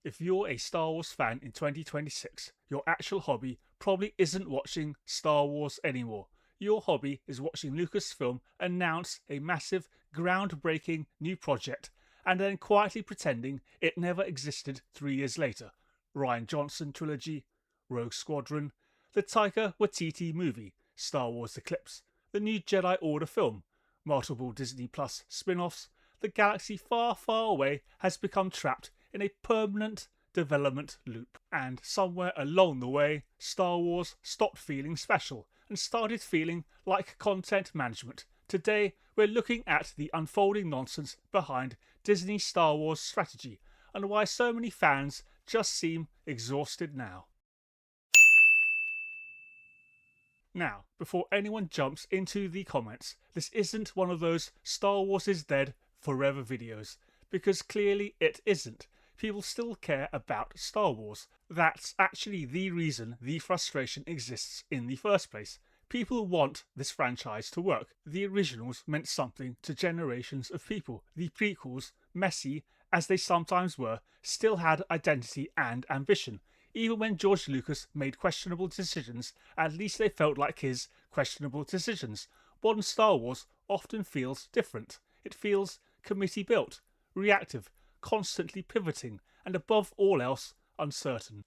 If you're a Star Wars fan in 2026, your actual hobby probably isn't watching Star Wars anymore. Your hobby is watching Lucasfilm announce a massive, groundbreaking new project and then quietly pretending it never existed 3 years later. Rian Johnson trilogy, Rogue Squadron, the Taika Waititi movie, Star Wars Eclipse, the new Jedi Order film, multiple Disney Plus spin-offs. The galaxy far, far away has become trapped in a permanent development loop. And somewhere along the way, Star Wars stopped feeling special and started feeling like content management. Today, we're looking at the unfolding nonsense behind Disney's Star Wars strategy and why so many fans just seem exhausted now. Now, before anyone jumps into the comments, this isn't one of those Star Wars is dead forever videos, because clearly it isn't. People still care about Star Wars. That's actually the reason the frustration exists in the first place. People want this franchise to work. The originals meant something to generations of people. The prequels, messy as they sometimes were, still had identity and ambition. Even when George Lucas made questionable decisions, at least they felt like his questionable decisions. Modern Star Wars often feels different. It feels committee-built, reactive, constantly pivoting, and above all else, uncertain.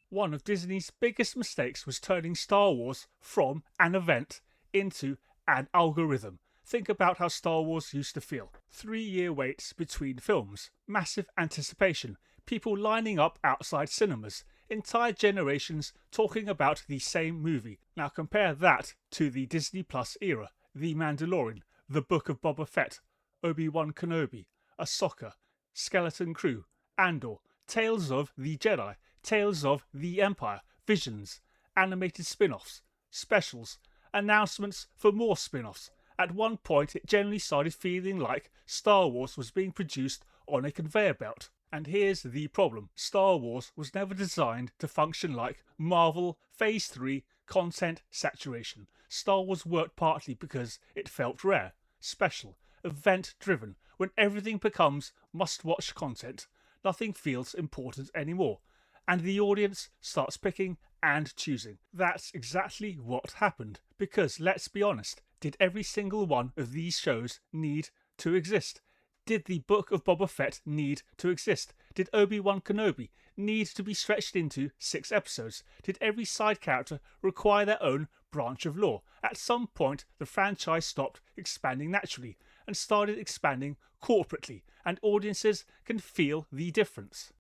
One of Disney's biggest mistakes was turning Star Wars from an event into an algorithm. Think about how Star Wars used to feel. 3-year waits between films, massive anticipation, people lining up outside cinemas, entire generations talking about the same movie. Now compare that to the Disney Plus era. The Mandalorian, The Book of Boba Fett, Obi-Wan Kenobi, Ahsoka, Skeleton Crew, Andor, Tales of the Jedi, Tales of the Empire, Visions, animated spin-offs, specials, announcements for more spin-offs. At one point it generally started feeling like Star Wars was being produced on a conveyor belt. And here's the problem. Star Wars was never designed to function like Marvel Phase 3 content saturation. Star Wars worked partly because it felt rare, special, event-driven. When everything becomes must-watch content, nothing feels important anymore, and the audience starts picking and choosing. That's exactly what happened, because let's be honest, did every single one of these shows need to exist? Did the Book of Boba Fett need to exist? Did Obi-Wan Kenobi need to be stretched into 6 episodes? Did every side character require their own branch of lore? At some point, the franchise stopped expanding naturally and started expanding corporately, and audiences can feel the difference.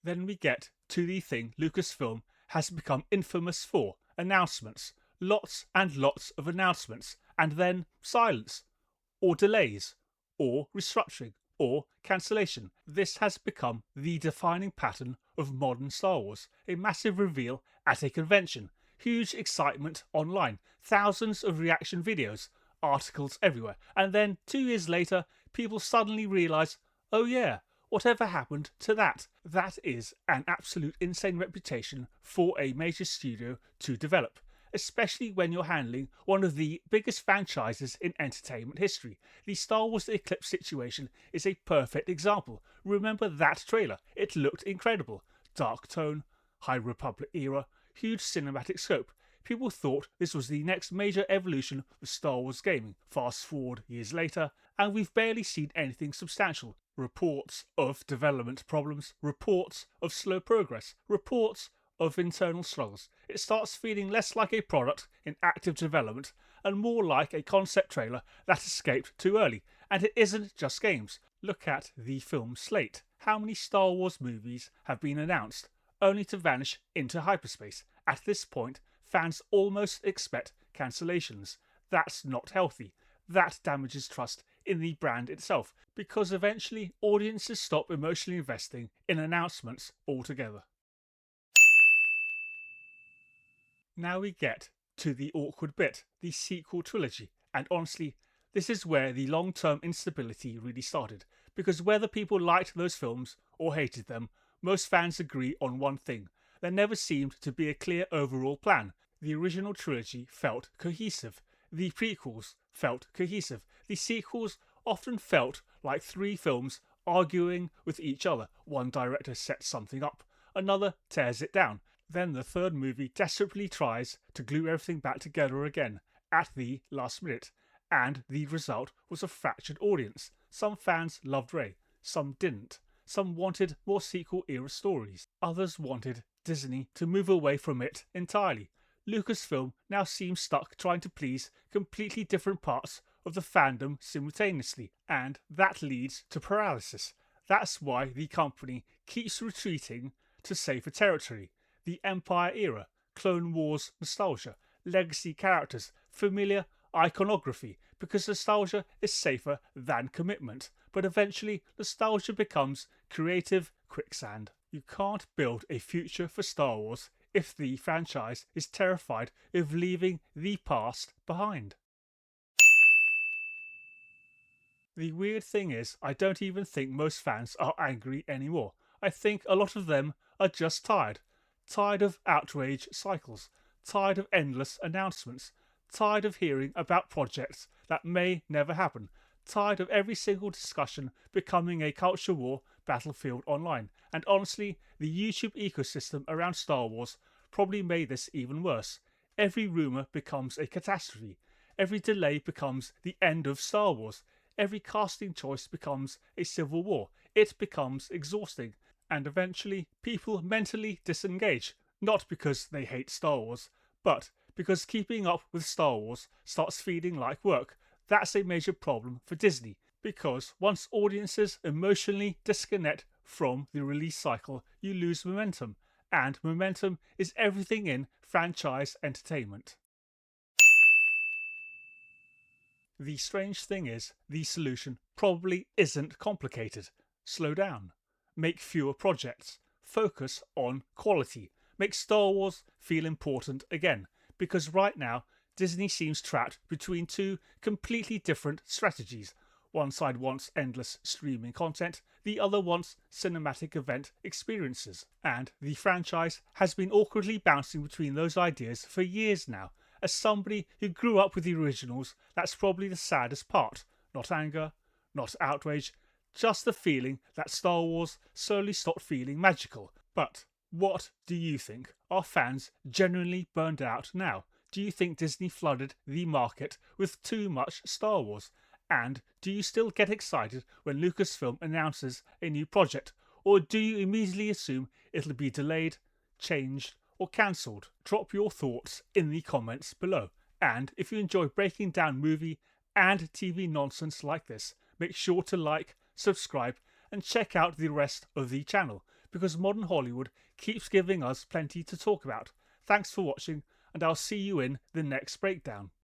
Then we get to the thing Lucasfilm has become infamous for: announcements. Lots and lots of announcements, and then silence, or delays, or restructuring, or cancellation. This has become the defining pattern of modern Star Wars. A massive reveal at a convention, huge excitement online, thousands of reaction videos, articles everywhere, and then 2 years later, people suddenly realise, oh yeah, whatever happened to that? That is an absolute insane reputation for a major studio to develop, especially when you're handling one of the biggest franchises in entertainment history. The Star Wars Eclipse situation is a perfect example. Remember that trailer? It looked incredible. Dark tone, High Republic era, huge cinematic scope. People thought this was the next major evolution of Star Wars gaming. Fast forward years later, and we've barely seen anything substantial. Reports of development problems, reports of slow progress, reports of internal struggles. It starts feeling less like a product in active development and more like a concept trailer that escaped too early. And it isn't just games. Look at the film slate. How many Star Wars movies have been announced, only to vanish into hyperspace? At this point, fans almost expect cancellations. That's not healthy. That damages trust in the brand itself, because eventually audiences stop emotionally investing in announcements altogether. Now we get to the awkward bit, the sequel trilogy, and honestly, this is where the long-term instability really started, because whether people liked those films or hated them, most fans agree on one thing: there never seemed to be a clear overall plan. The original trilogy felt cohesive, the prequels felt cohesive, the sequels often felt like three films arguing with each other. One director sets something up, another tears it down. Then the third movie desperately tries to glue everything back together again at the last minute, and the result was a fractured audience. Some fans loved Rey, some didn't. Some wanted more sequel-era stories. Others wanted Disney to move away from it entirely. Lucasfilm now seems stuck trying to please completely different parts of the fandom simultaneously, and that leads to paralysis. That's why the company keeps retreating to safer territory. The Empire era, Clone Wars nostalgia, legacy characters, familiar iconography, because nostalgia is safer than commitment. But eventually, nostalgia becomes creative quicksand. You can't build a future for Star Wars if the franchise is terrified of leaving the past behind. The weird thing is, I don't even think most fans are angry anymore. I think a lot of them are just tired. Tired of outrage cycles, tired of endless announcements, tired of hearing about projects that may never happen, tired of every single discussion becoming a culture war battlefield online. And honestly, the YouTube ecosystem around Star Wars probably made this even worse. Every rumour becomes a catastrophe. Every delay becomes the end of Star Wars. Every casting choice becomes a civil war. It becomes exhausting. And eventually, people mentally disengage. Not because they hate Star Wars, but because keeping up with Star Wars starts feeling like work. That's a major problem for Disney, because once audiences emotionally disconnect from the release cycle, you lose momentum, and momentum is everything in franchise entertainment. The strange thing is, the solution probably isn't complicated. Slow down. Make fewer projects. Focus on quality. Make Star Wars feel important again, because right now, Disney seems trapped between two completely different strategies. One side wants endless streaming content, the other wants cinematic event experiences. And the franchise has been awkwardly bouncing between those ideas for years now. As somebody who grew up with the originals, that's probably the saddest part. Not anger, not outrage, just the feeling that Star Wars slowly stopped feeling magical. But what do you think? Are fans genuinely burned out now? Do you think Disney flooded the market with too much Star Wars? And do you still get excited when Lucasfilm announces a new project? Or do you immediately assume it'll be delayed, changed, or cancelled? Drop your thoughts in the comments below. And if you enjoy breaking down movie and TV nonsense like this, make sure to like, subscribe, and check out the rest of the channel, because modern Hollywood keeps giving us plenty to talk about. Thanks for watching, and I'll see you in the next breakdown.